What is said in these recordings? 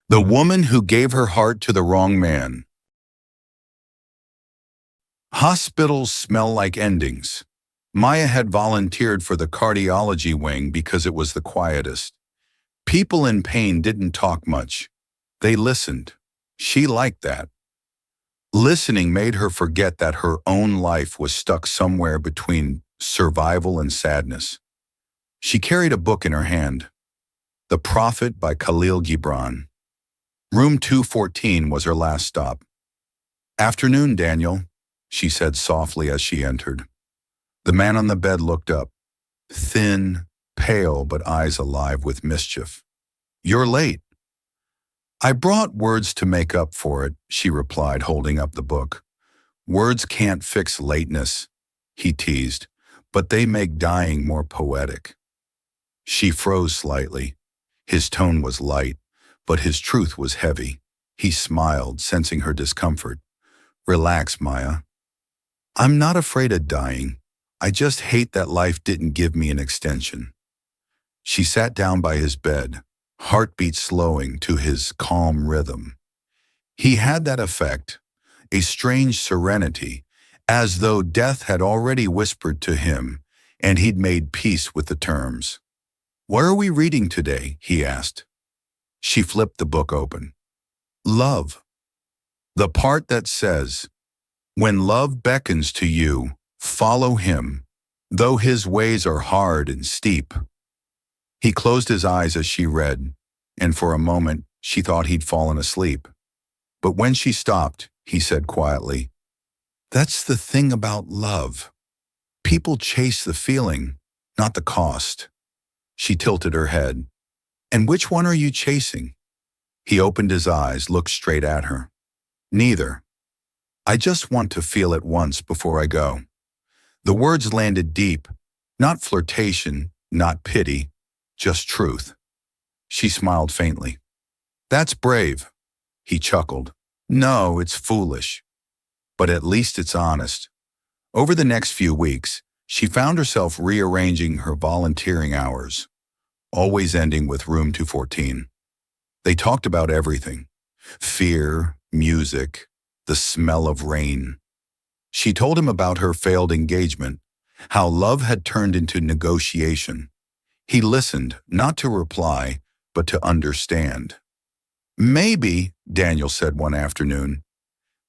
The woman who gave her heart to the wrong man. Hospitals smell like endings. Maya had volunteered for the cardiology wing because it was the quietest. People in pain didn't talk much. They listened. She liked that. Listening made her forget that her own life was stuck somewhere between survival and sadness. She carried a book in her hand, The Prophet by Khalil Gibran. Room 214 was her last stop. "Afternoon, Daniel," she said softly as she entered. The man on the bed looked up, thin, pale, but eyes alive with mischief. "You're late." "I brought words to make up for it," she replied, holding up the book. "Words can't fix lateness," he teased, "but they make dying more poetic." She froze slightly. His tone was light, but his truth was heavy. He smiled, sensing her discomfort. "Relax, Maya. I'm not afraid of dying. I just hate that life didn't give me an extension." She sat down by his bed, heartbeat slowing to his calm rhythm. He had that effect, a strange serenity, as though death had already whispered to him, and he'd made peace with the terms. "What are we reading today?" he asked. She flipped the book open. "Love. The part that says, 'When love beckons to you, follow him, though his ways are hard and steep.'" He closed his eyes as she read, and for a moment she thought he'd fallen asleep. But when she stopped, he said quietly, "That's the thing about love. People chase the feeling, not the cost." She tilted her head. "And which one are you chasing?" He opened his eyes, looked straight at her. "Neither. I just want to feel it once before I go." The words landed deep, not flirtation, not pity, just truth. She smiled faintly. "That's brave." He chuckled. "No, it's foolish. But at least it's honest." Over the next few weeks, she found herself rearranging her volunteering hours, always ending with Room 214. They talked about everything: fear, music, the smell of rain. She told him about her failed engagement, how love had turned into negotiation. He listened, not to reply, but to understand. "Maybe," Daniel said one afternoon,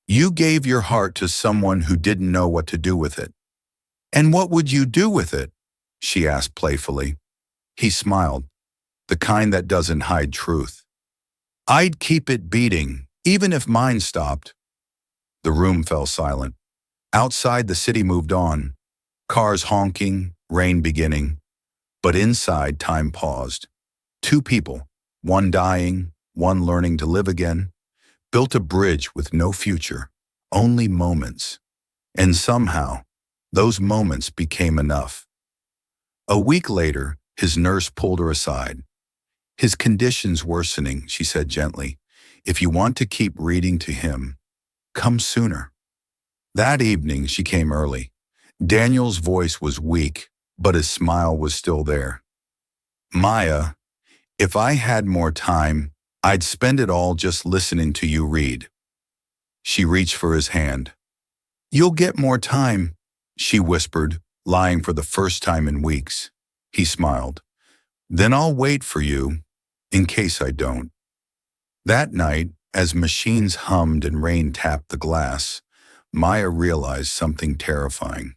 "you gave your heart to someone who didn't know what to do with it." "And what would you do with it?" she asked playfully. He smiled, the kind that doesn't hide truth. "I'd keep it beating, even if mine stopped." The room fell silent. Outside, the city moved on, cars honking, rain beginning. But inside, time paused. Two people, one dying, one learning to live again, built a bridge with no future, only moments. And somehow, those moments became enough. A week later, his nurse pulled her aside. "His condition's worsening," she said gently. "If you want to keep reading to him, come sooner." That evening, she came early. Daniel's voice was weak, but his smile was still there. "Maya, if I had more time, I'd spend it all just listening to you read." She reached for his hand. "You'll get more time," she whispered, lying for the first time in weeks. He smiled. "Then I'll wait for you, in case I don't." That night, as machines hummed and rain tapped the glass, Maya realized something terrifying.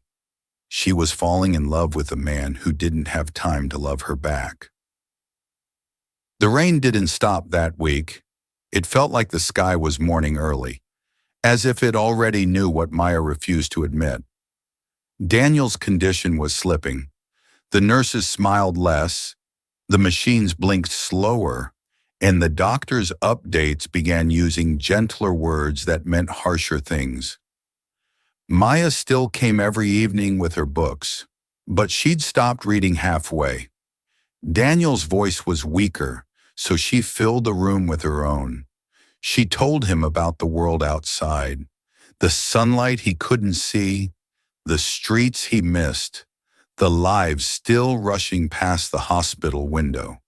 She was falling in love with a man who didn't have time to love her back. The rain didn't stop that week. It felt like the sky was mourning early, as if it already knew what Maya refused to admit. Daniel's condition was slipping. The nurses smiled less, the machines blinked slower, and the doctor's updates began using gentler words that meant harsher things. Maya still came every evening with her books, but she'd stopped reading halfway. Daniel's voice was weaker, so she filled the room with her own. She told him about the world outside, the sunlight he couldn't see, the streets he missed, the lives still rushing past the hospital window.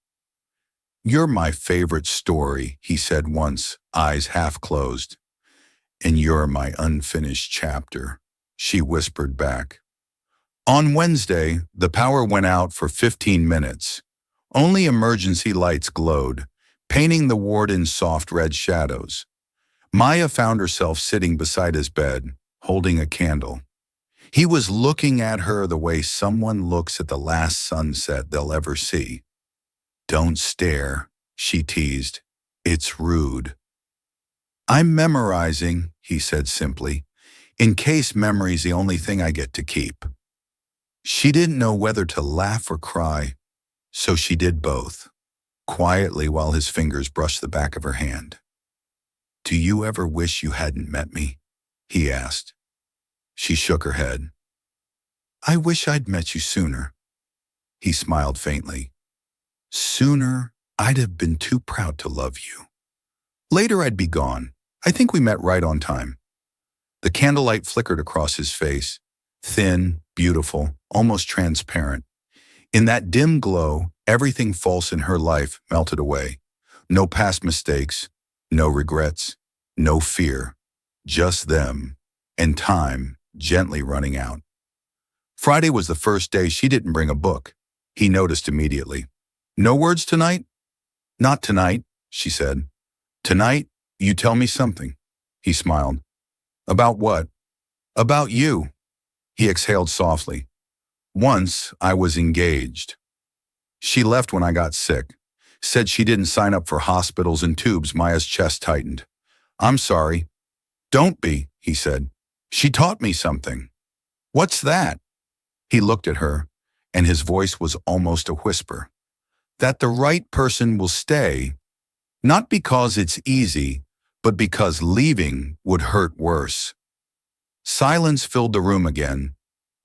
"You're my favorite story," he said once, eyes half closed. "And you're my unfinished chapter," she whispered back. On Wednesday, the power went out for 15 minutes. Only emergency lights glowed, painting the ward in soft red shadows. Maya found herself sitting beside his bed, holding a candle. He was looking at her the way someone looks at the last sunset they'll ever see. "Don't stare," she teased. "It's rude." "I'm memorizing," he said simply, "in case memory's the only thing I get to keep." She didn't know whether to laugh or cry, so she did both, quietly while his fingers brushed the back of her hand. "Do you ever wish you hadn't met me?" he asked. She shook her head. "I wish I'd met you sooner." He smiled faintly. "Sooner, I'd have been too proud to love you. Later, I'd be gone. I think we met right on time." The candlelight flickered across his face, thin, beautiful, almost transparent. In that dim glow, everything false in her life melted away. No past mistakes, no regrets, no fear, just them, and time gently running out. Friday was the first day she didn't bring a book. He noticed immediately. "No words tonight?" "Not tonight," she said. "Tonight, you tell me something." He smiled. "About what?" "About you." He exhaled softly. "Once I was engaged. She left when I got sick. Said she didn't sign up for hospitals and tubes." Maya's chest tightened. "I'm sorry." "Don't be," he said. "She taught me something." "What's that?" He looked at her, and his voice was almost a whisper. "That the right person will stay, not because it's easy, but because leaving would hurt worse." Silence filled the room again,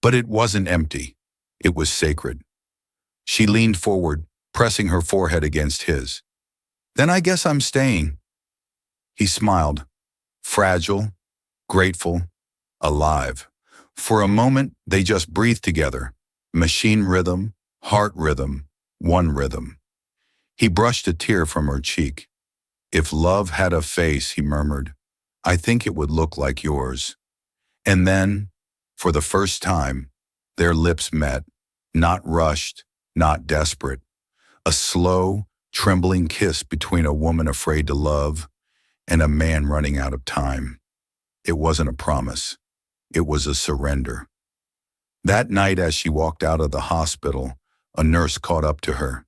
but it wasn't empty. It was sacred. She leaned forward, pressing her forehead against his. "Then I guess I'm staying." He smiled, fragile, grateful, alive. For a moment, they just breathed together. Machine rhythm, heart rhythm, one rhythm. He brushed a tear from her cheek. "If love had a face," he murmured, "I think it would look like yours." And then, for the first time, their lips met, not rushed, not desperate. A slow, trembling kiss between a woman afraid to love and a man running out of time. It wasn't a promise. It was a surrender. That night, as she walked out of the hospital, a nurse caught up to her.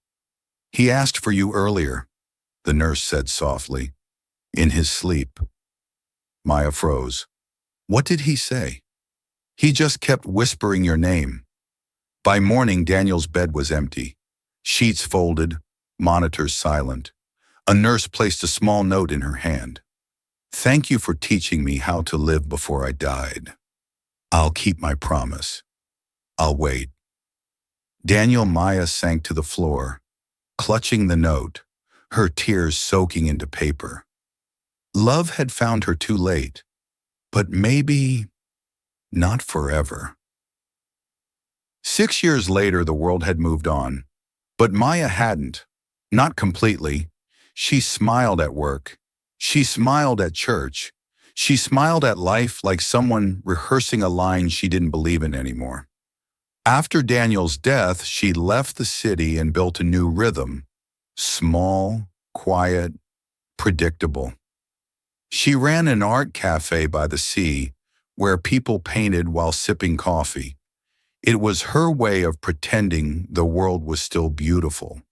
"He asked for you earlier," the nurse said softly. "In his sleep." Maya froze. "What did he say?" "He just kept whispering your name." By morning, Daniel's bed was empty. Sheets folded, monitors silent. A nurse placed a small note in her hand. "Thank you for teaching me how to live before I died. I'll keep my promise. I'll wait." Maya sank to the floor, clutching the note, her tears soaking into paper. Love had found her too late, but maybe not forever. 6 years later, the world had moved on, but Maya hadn't. Not completely. She smiled at work. She smiled at church. She smiled at life like someone rehearsing a line she didn't believe in anymore. After Daniel's death, she left the city and built a new rhythm. Small, quiet, predictable. She ran an art cafe by the sea where people painted while sipping coffee. It was her way of pretending the world was still beautiful.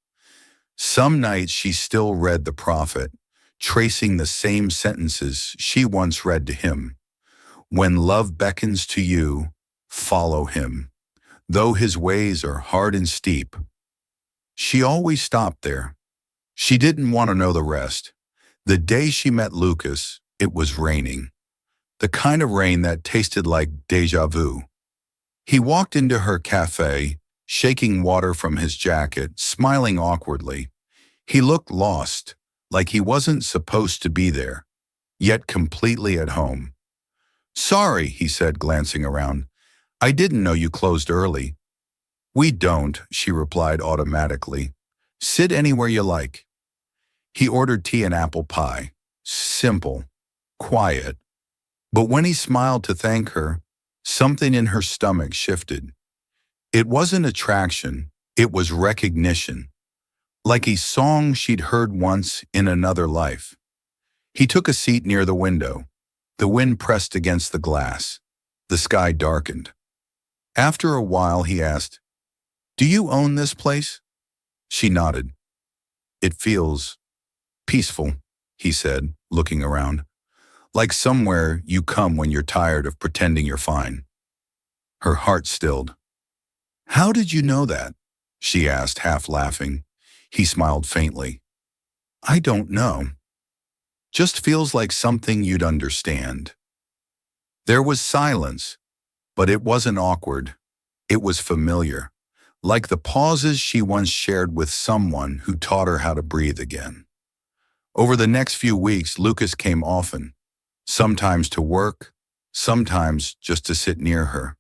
Some nights she still read the prophet, tracing the same sentences she once read to him. "When love beckons to you, follow him, though his ways are hard and steep." She always stopped there. She didn't want to know the rest. The day she met Lucas, it was raining. The kind of rain that tasted like déjà vu. He walked into her cafe, shaking water from his jacket, smiling awkwardly. He looked lost, like he wasn't supposed to be there, yet completely at home. "Sorry," he said, glancing around. "I didn't know you closed early." "We don't," she replied automatically. "Sit anywhere you like." He ordered tea and apple pie. Simple, quiet. But when he smiled to thank her, something in her stomach shifted. It wasn't attraction, it was recognition, like a song she'd heard once in another life. He took a seat near the window. The wind pressed against the glass. The sky darkened. After a while, he asked, "Do you own this place?" She nodded. "It feels peaceful," he said, looking around. "Like somewhere you come when you're tired of pretending you're fine." Her heart stilled. "How did you know that?" she asked, half laughing. He smiled faintly. "I don't know. Just feels like something you'd understand." There was silence, but it wasn't awkward. It was familiar, like the pauses she once shared with someone who taught her how to breathe again. Over the next few weeks, Lucas came often, sometimes to work, sometimes just to sit near her.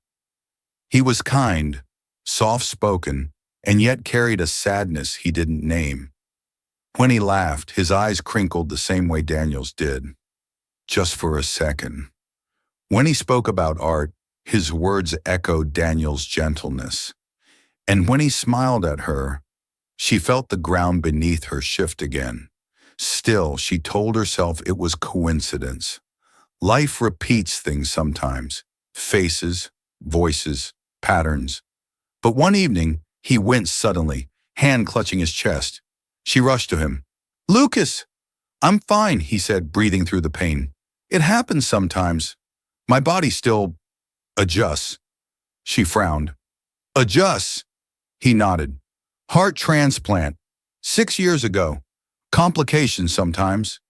He was kind, soft-spoken, and yet carried a sadness he didn't name. When he laughed, his eyes crinkled the same way Daniel's did, just for a second. When he spoke about art, his words echoed Daniel's gentleness. And when he smiled at her, she felt the ground beneath her shift again. Still, she told herself it was coincidence. Life repeats things sometimes, faces, voices, patterns. But one evening, he winced suddenly, hand clutching his chest. She rushed to him. "Lucas, I'm fine," he said, breathing through the pain. "It happens sometimes. My body still adjusts." She frowned. "Adjusts?" He nodded. "Heart transplant. 6 years ago. Complications sometimes."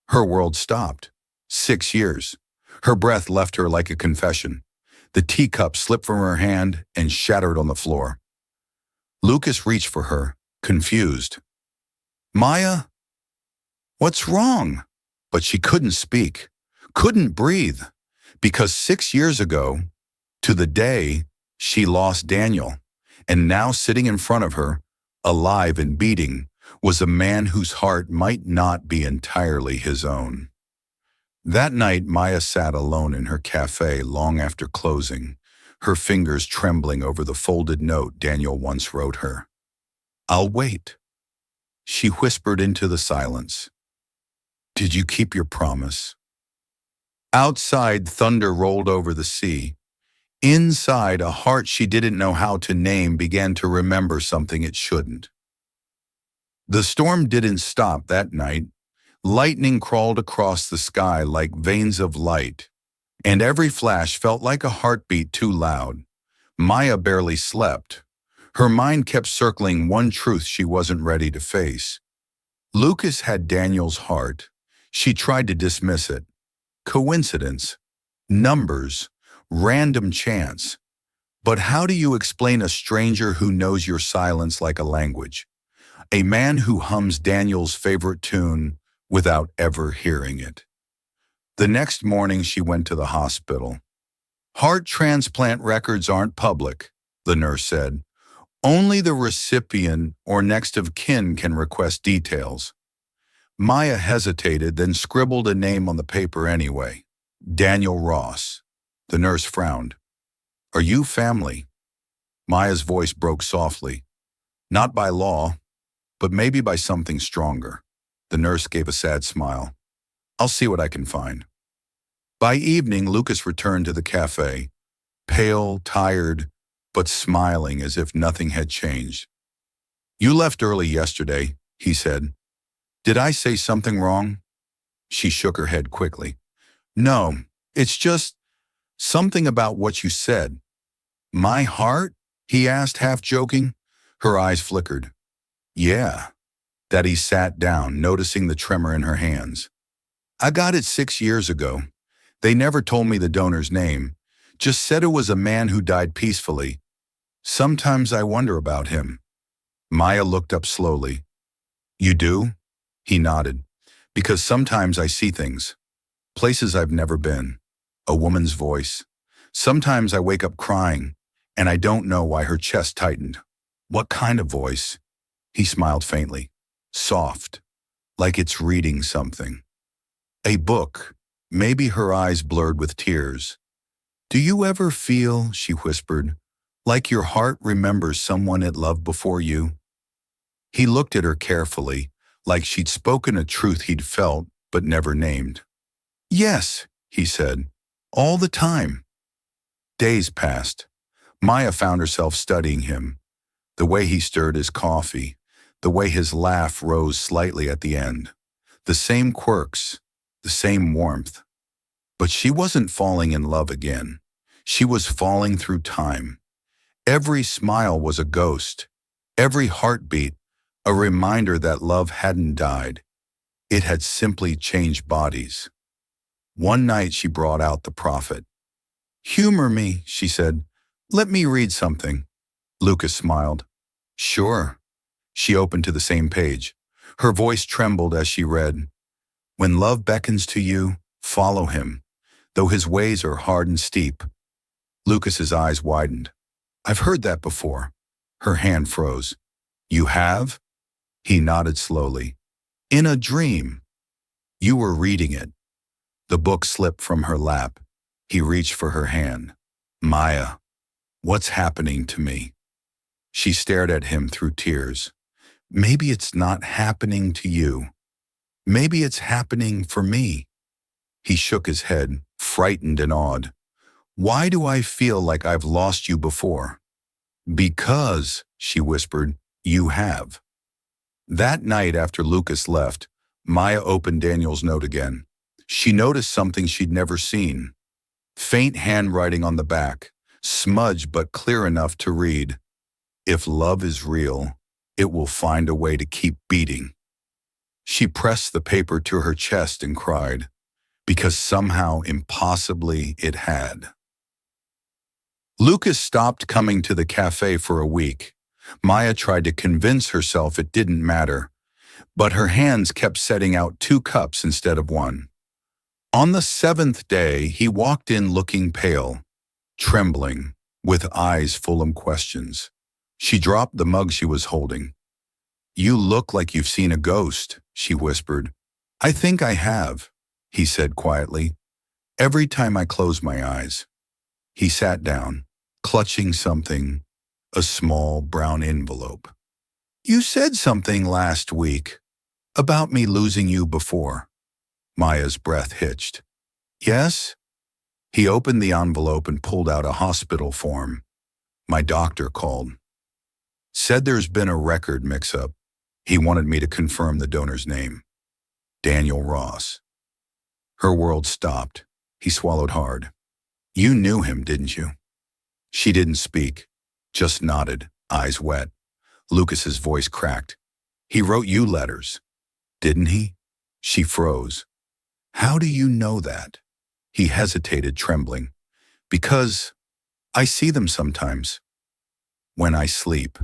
Her world stopped. 6 years. Her breath left her like a confession. The teacup slipped from her hand and shattered on the floor. Lucas reached for her, confused. "Maya, what's wrong?" But she couldn't speak, couldn't breathe, because 6 years ago, to the day, she lost Daniel, and now sitting in front of her, alive and beating, was a man whose heart might not be entirely his own. That night, Maya sat alone in her cafe long after closing, her fingers trembling over the folded note Daniel once wrote her. "I'll wait." She whispered into the silence. "Did you keep your promise?" Outside, thunder rolled over the sea. Inside, a heart she didn't know how to name began to remember something it shouldn't. The storm didn't stop that night. Lightning crawled across the sky like veins of light, and every flash felt like a heartbeat too loud. Maya barely slept. Her mind kept circling one truth she wasn't ready to face. Lucas had Daniel's heart. She tried to dismiss it. Coincidence, numbers, random chance. But how do you explain a stranger who knows your silence like a language? A man who hums Daniel's favorite tune without ever hearing it. The next morning, she went to the hospital. "Heart transplant records aren't public," the nurse said. "Only the recipient or next of kin can request details." Maya hesitated, then scribbled a name on the paper anyway. "Daniel Ross." The nurse frowned. "Are you family?" Maya's voice broke softly. "Not by law, but maybe by something stronger." The nurse gave a sad smile. "I'll see what I can find." By evening, Lucas returned to the cafe, pale, tired, but smiling as if nothing had changed. "You left early yesterday," he said. "Did I say something wrong?" She shook her head quickly. "No, it's just something about what you said." "My heart?" he asked, half joking. Her eyes flickered. "Yeah." Daddy sat down, noticing the tremor in her hands. "I got it 6 years ago. They never told me the donor's name, just said it was a man who died peacefully. Sometimes I wonder about him." Maya looked up slowly. "You do?" He nodded. "Because sometimes I see things, places I've never been, a woman's voice. Sometimes I wake up crying, and I don't know why." Her chest tightened. "What kind of voice?" He smiled faintly. "Soft, like it's reading something. A book. Maybe her eyes blurred with tears. Do you ever feel, she whispered, like your heart remembers someone it loved before you? He looked at her carefully, like she'd spoken a truth he'd felt but never named. Yes, he said, all the time. Days passed. Maya found herself studying him, the way he stirred his coffee, the way his laugh rose slightly at the end. The same quirks, the same warmth. But she wasn't falling in love again. She was falling through time. Every smile was a ghost. Every heartbeat, a reminder that love hadn't died. It had simply changed bodies. One night she brought out the prophet. Humor me, she said. Let me read something. Lucas smiled. Sure. She opened to the same page. Her voice trembled as she read. When love beckons to you, follow him, though his ways are hard and steep. Lucas's eyes widened. I've heard that before. Her hand froze. You have? He nodded slowly. In a dream. You were reading it. The book slipped from her lap. He reached for her hand. Maya, what's happening to me? She stared at him through tears. Maybe it's not happening to you. Maybe it's happening for me. He shook his head, frightened and awed. Why do I feel like I've lost you before? Because, she whispered, you have. That night after Lucas left, Maya opened Daniel's note again. She noticed something she'd never seen. Faint handwriting on the back, smudged but clear enough to read. If love is real, it will find a way to keep beating. She pressed the paper to her chest and cried, because somehow, impossibly, it had. Lucas stopped coming to the cafe for a week. Maya tried to convince herself it didn't matter, but her hands kept setting out 2 cups instead of 1. On the 7th day, he walked in looking pale, trembling, with eyes full of questions. She dropped the mug she was holding. You look like you've seen a ghost, she whispered. I think I have, he said quietly. Every time I close my eyes. He sat down, clutching something, a small brown envelope. You said something last week about me losing you before. Maya's breath hitched. Yes? He opened the envelope and pulled out a hospital form. My doctor called. Said there's been a record mix-up. He wanted me to confirm the donor's name. Daniel Ross. Her world stopped. He swallowed hard. You knew him, didn't you? She didn't speak, just nodded, eyes wet. Lucas's voice cracked. He wrote you letters, didn't he? She froze. How do you know that? He hesitated, trembling. Because I see them sometimes. When I sleep,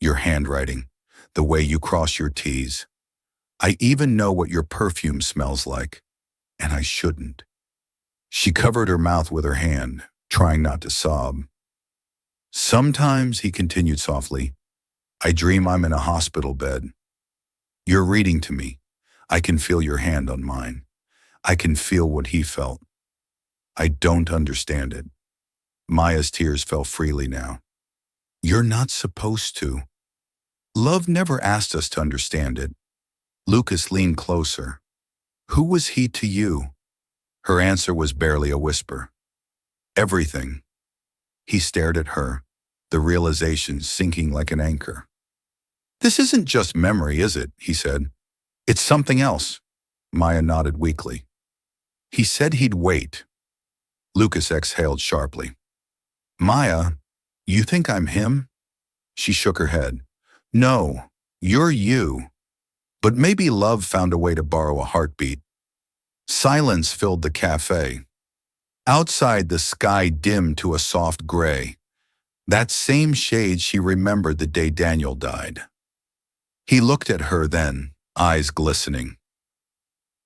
your handwriting, the way you cross your T's. I even know what your perfume smells like, and I shouldn't. She covered her mouth with her hand, trying not to sob. Sometimes, he continued softly, I dream I'm in a hospital bed. You're reading to me. I can feel your hand on mine. I can feel what he felt. I don't understand it. Maya's tears fell freely now. You're not supposed to. Love never asked us to understand it. Lucas leaned closer. Who was he to you? Her answer was barely a whisper. Everything. He stared at her, the realization sinking like an anchor. This isn't just memory, is it? He said. It's something else. Maya nodded weakly. He said he'd wait. Lucas exhaled sharply. Maya, you think I'm him? She shook her head. No, you're you. But maybe love found a way to borrow a heartbeat. Silence filled the cafe. Outside, the sky dimmed to a soft gray. That same shade she remembered the day Daniel died. He looked at her then, eyes glistening.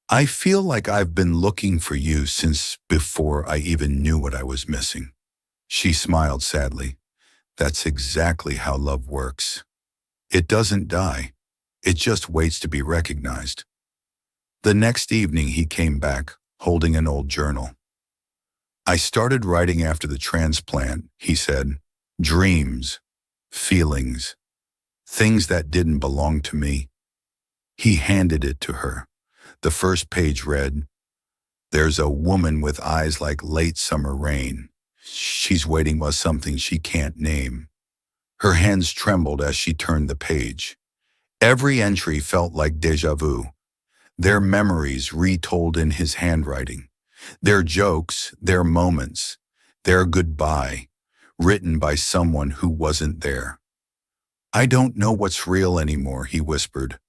I feel like I've been looking for you since before I even knew what I was missing. She smiled sadly. That's exactly how love works. It doesn't die. It just waits to be recognized. The next evening he came back, holding an old journal. I started writing after the transplant, he said. Dreams, feelings, things that didn't belong to me. He handed it to her. The first page read, "There's a woman with eyes like late summer rain. She's waiting for something she can't name." Her hands trembled as she turned the page. Every entry felt like déjà vu, their memories retold in his handwriting, their jokes, their moments, their goodbye, written by someone who wasn't there. "I don't know what's real anymore," he whispered,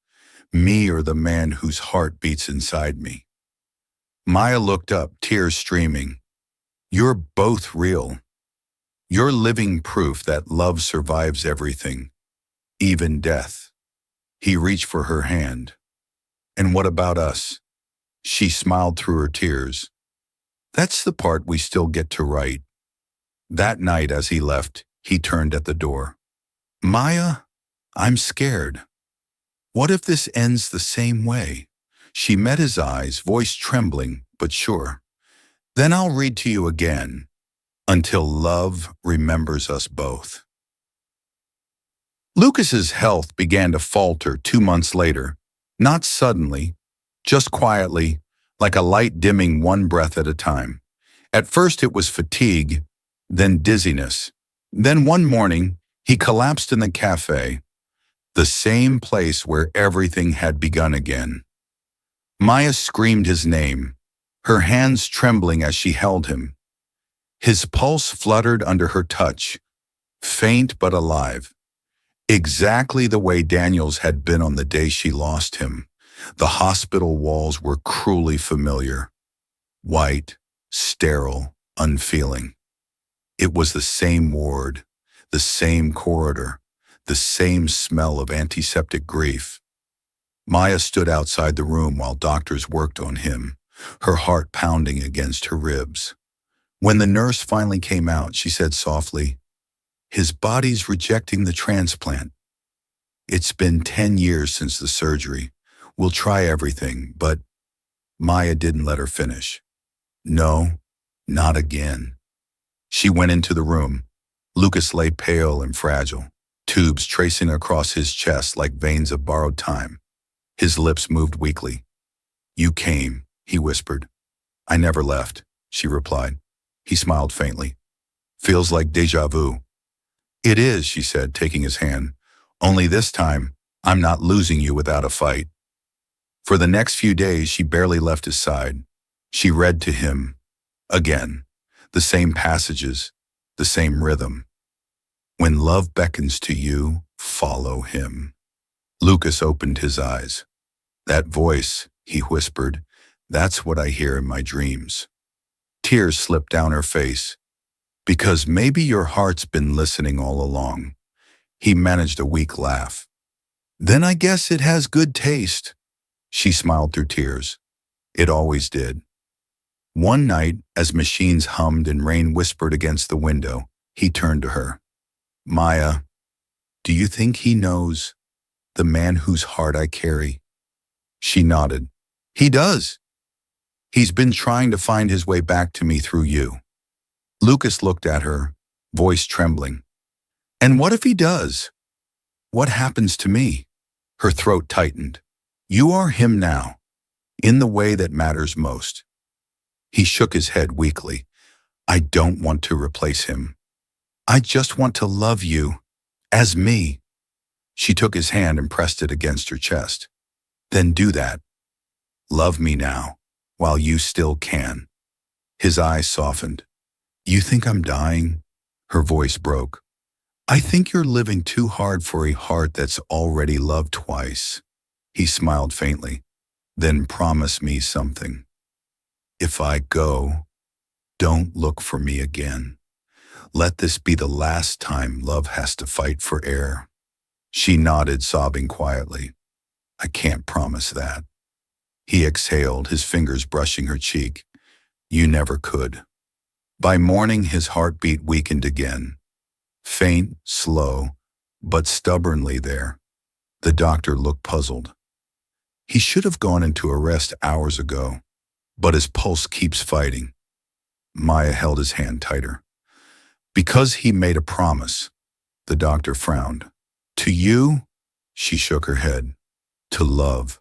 "me or the man whose heart beats inside me." Maya looked up, tears streaming. "You're both real. You're living proof that love survives everything, even death." He reached for her hand. "And what about us?" She smiled through her tears. "That's the part we still get to write." That night as he left, he turned at the door. "Maya, I'm scared. What if this ends the same way?" She met his eyes, voice trembling, but sure. "Then I'll read to you again, until love remembers us both." Lucas's health began to falter 2 months later, not suddenly, just quietly, like a light dimming one breath at a time. At first it was fatigue, then dizziness. Then one morning, he collapsed in the cafe, the same place where everything had begun again. Maya screamed his name, her hands trembling as she held him. His pulse fluttered under her touch, faint but alive, exactly the way Daniel's had been on the day she lost him. The hospital walls were cruelly familiar, white, sterile, unfeeling. It was the same ward, the same corridor, the same smell of antiseptic grief. Maya stood outside the room while doctors worked on him, her heart pounding against her ribs. When the nurse finally came out, she said softly, "His body's rejecting the transplant. It's been 10 years since the surgery. We'll try everything," but Maya didn't let her finish. "No, not again." She went into the room. Lucas lay pale and fragile, tubes tracing across his chest like veins of borrowed time. His lips moved weakly. "You came," he whispered. "I never left," she replied. He smiled faintly. "Feels like déjà vu." "It is," she said, taking his hand. "Only this time, I'm not losing you without a fight." For the next few days, she barely left his side. She read to him, again, the same passages, the same rhythm. "When love beckons to you, follow him." Lucas opened his eyes. "That voice," he whispered, "that's what I hear in my dreams." Tears slipped down her face. "Because maybe your heart's been listening all along." He managed a weak laugh. "Then I guess it has good taste." She smiled through tears. It always did. One night, as machines hummed and rain whispered against the window, he turned to her. "Maya, do you think he knows, the man whose heart I carry?" She nodded. "He does. He's been trying to find his way back to me through you." Lucas looked at her, voice trembling. "And what if he does? What happens to me?" Her throat tightened. "You are him now, in the way that matters most." He shook his head weakly. "I don't want to replace him. I just want to love you, as me." She took his hand and pressed it against her chest. "Then do that. Love me now, while you still can." His eyes softened. "You think I'm dying?" Her voice broke. "I think you're living too hard for a heart that's already loved twice." He smiled faintly. "Then promise me something. If I go, don't look for me again. Let this be the last time love has to fight for air." She nodded, sobbing quietly. "I can't promise that." He exhaled, his fingers brushing her cheek. "You never could." By morning, his heartbeat weakened again. Faint, slow, but stubbornly there. The doctor looked puzzled. He should have gone into arrest hours ago, but his pulse keeps fighting. Maya held his hand tighter. Because he made a promise, the doctor frowned. To you, she shook her head. To love.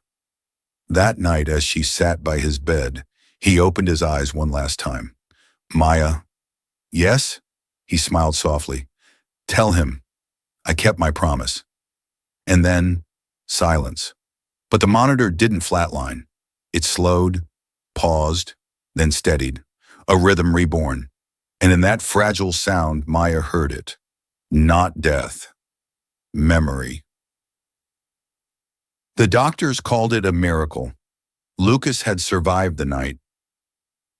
That night, as she sat by his bed, he opened his eyes one last time. Maya. Yes? He smiled softly. Tell him. I kept my promise. And then, silence. But the monitor didn't flatline. It slowed, paused, then steadied, a rhythm reborn. And in that fragile sound, Maya heard it. Not death. Memory. The doctors called it a miracle. Lucas had survived the night.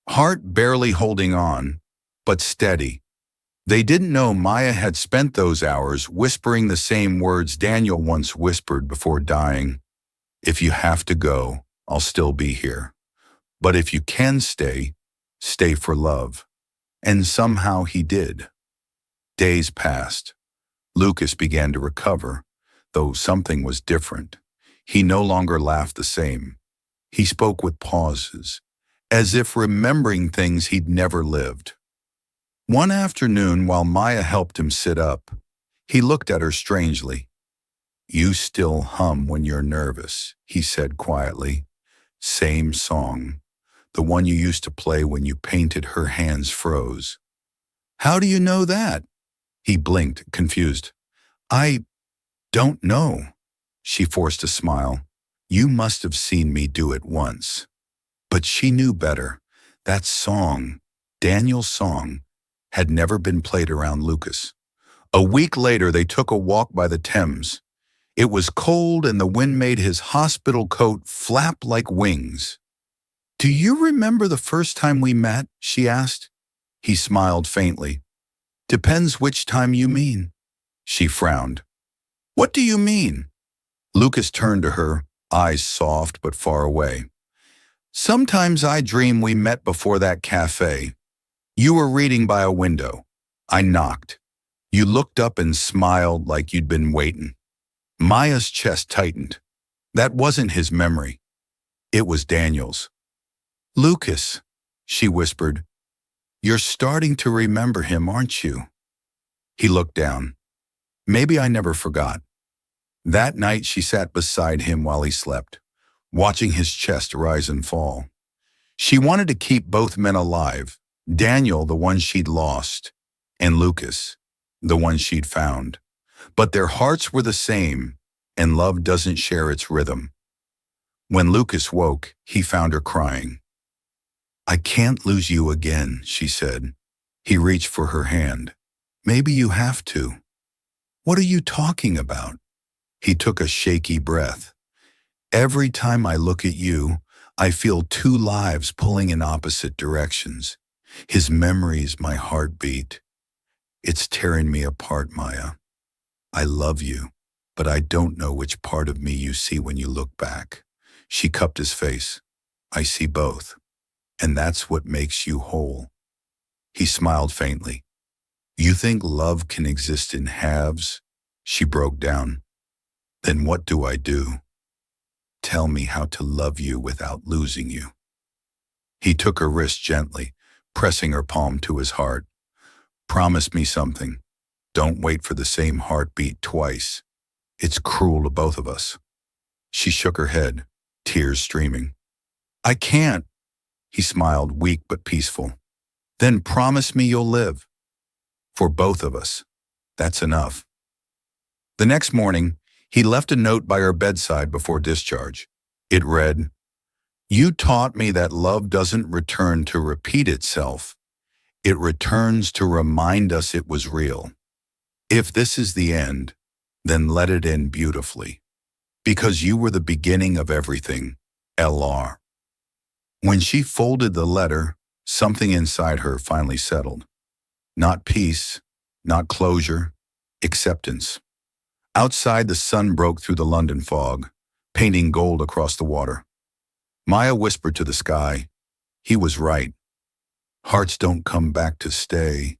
Heart barely holding on, but steady. They didn't know Maya had spent those hours whispering the same words Daniel once whispered before dying. If you have to go, I'll still be here. But if you can stay, stay for love. And somehow he did. Days passed. Lucas began to recover, though something was different. He no longer laughed the same. He spoke with pauses, as if remembering things he'd never lived. One afternoon, while Maya helped him sit up, he looked at her strangely. You still hum when you're nervous, he said quietly. Same song, the one you used to play when you painted. Her hands froze. How do you know that? He blinked, confused. I don't know. She forced a smile. You must have seen me do it once. But she knew better. That song, Daniel's song, had never been played around Lucas. A week later, they took a walk by the Thames. It was cold and the wind made his hospital coat flap like wings. Do you remember the first time we met? She asked. He smiled faintly. Depends which time you mean. She frowned. What do you mean? Lucas turned to her, eyes soft but far away. Sometimes I dream we met before that cafe. You were reading by a window. I knocked. You looked up and smiled like you'd been waiting. Maya's chest tightened. That wasn't his memory. It was Daniel's. Lucas, she whispered, you're starting to remember him, aren't you? He looked down. Maybe I never forgot. That night she sat beside him while he slept, watching his chest rise and fall. She wanted to keep both men alive, Daniel, the one she'd lost, and Lucas, the one she'd found. But their hearts were the same, and love doesn't share its rhythm. When Lucas woke, he found her crying. I can't lose you again, she said. He reached for her hand. Maybe you have to. What are you talking about? He took a shaky breath. Every time I look at you, I feel two lives pulling in opposite directions. His memory's my heartbeat. It's tearing me apart, Maya. I love you, but I don't know which part of me you see when you look back. She cupped his face. I see both, and that's what makes you whole. He smiled faintly. You think love can exist in halves? She broke down. Then what do I do? Tell me how to love you without losing you. He took her wrist gently, pressing her palm to his heart. Promise me something. Don't wait for the same heartbeat twice. It's cruel to both of us. She shook her head, tears streaming. I can't. He smiled, weak but peaceful. Then promise me you'll live. For both of us. That's enough. The next morning, he left a note by her bedside before discharge. It read, You taught me that love doesn't return to repeat itself. It returns to remind us it was real. If this is the end, then let it end beautifully. Because you were the beginning of everything, LR. When she folded the letter, something inside her finally settled. Not peace, not closure, acceptance. Outside, the sun broke through the London fog, painting gold across the water. Maya whispered to the sky, he was right. Hearts don't come back to stay.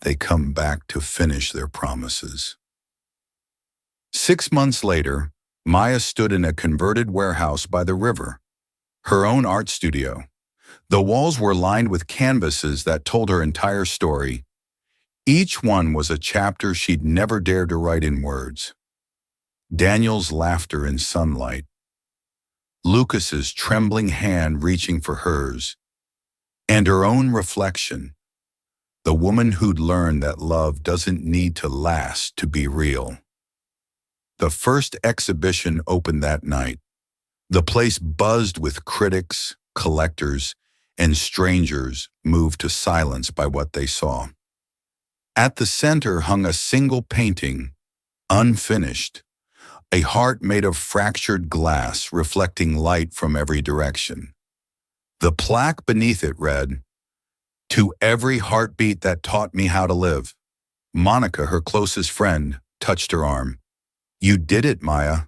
They come back to finish their promises. 6 months later, Maya stood in a converted warehouse by the river, her own art studio. The walls were lined with canvases that told her entire story. Each one was a chapter she'd never dared to write in words. Daniel's laughter in sunlight, Lucas's trembling hand reaching for hers, and her own reflection, the woman who'd learned that love doesn't need to last to be real. The first exhibition opened that night. The place buzzed with critics, collectors, and strangers moved to silence by what they saw. At the center hung a single painting, unfinished, a heart made of fractured glass reflecting light from every direction. The plaque beneath it read, "To every heartbeat that taught me how to live." Monica, her closest friend, touched her arm. "You did it, Maya."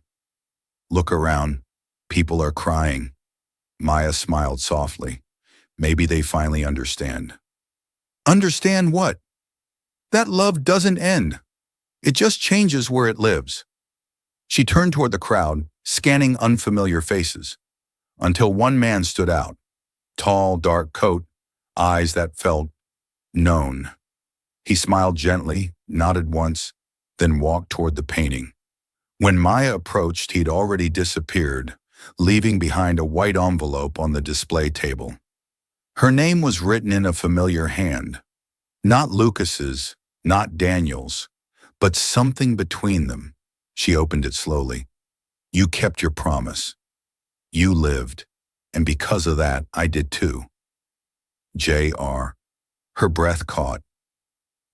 "Look around. People are crying." Maya smiled softly. Maybe they finally understand. Understand what? That love doesn't end. It just changes where it lives. She turned toward the crowd, scanning unfamiliar faces, until one man stood out. Tall, dark coat, eyes that felt known. He smiled gently, nodded once, then walked toward the painting. When Maya approached, he'd already disappeared, leaving behind a white envelope on the display table. Her name was written in a familiar hand. Not Lucas's, not Daniel's, but something between them. She opened it slowly. "You kept your promise. You lived, and because of that, I did too." J.R. Her breath caught.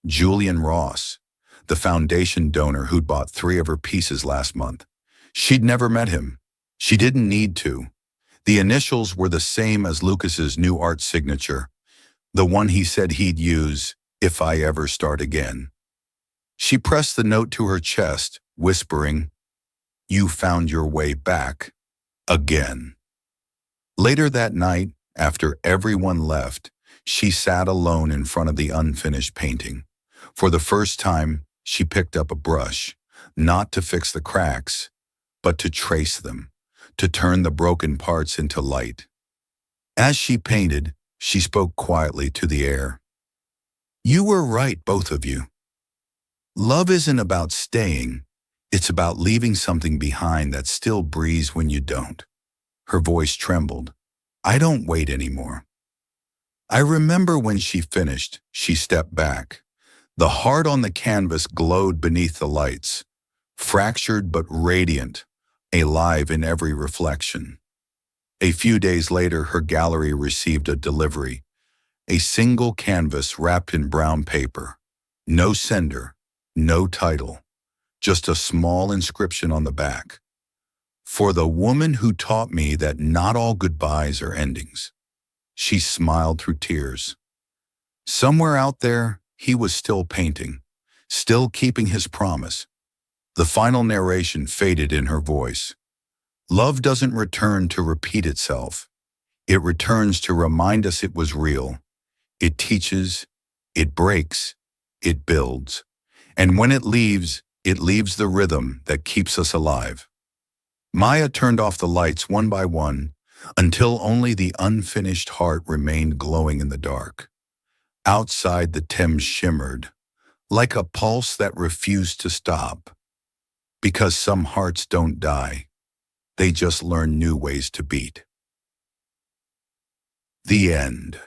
Julian Ross, the foundation donor who'd bought 3 of her pieces last month. She'd never met him. She didn't need to. The initials were the same as Lucas's new art signature, the one he said he'd use if I ever start again. She pressed the note to her chest, whispering, "You found your way back. Again." Later that night, after everyone left, she sat alone in front of the unfinished painting. For the first time, she picked up a brush, not to fix the cracks, but to trace them, to turn the broken parts into light. As she painted, she spoke quietly to the air. "You were right, both of you. Love isn't about staying, it's about leaving something behind that still breathes when you don't." Her voice trembled. "I don't wait anymore." I remember when she finished, she stepped back. The heart on the canvas glowed beneath the lights, fractured but radiant, alive in every reflection. A few days later, her gallery received a delivery, a single canvas wrapped in brown paper. No sender, no title, just a small inscription on the back. "For the woman who taught me that not all goodbyes are endings." She smiled through tears. Somewhere out there, he was still painting, still keeping his promise. The final narration faded in her voice. Love doesn't return to repeat itself. It returns to remind us it was real. It teaches, it breaks, it builds. And when it leaves the rhythm that keeps us alive. Maya turned off the lights one by one until only the unfinished heart remained glowing in the dark. Outside, the Thames shimmered, like a pulse that refused to stop. Because some hearts don't die, they just learn new ways to beat. The end.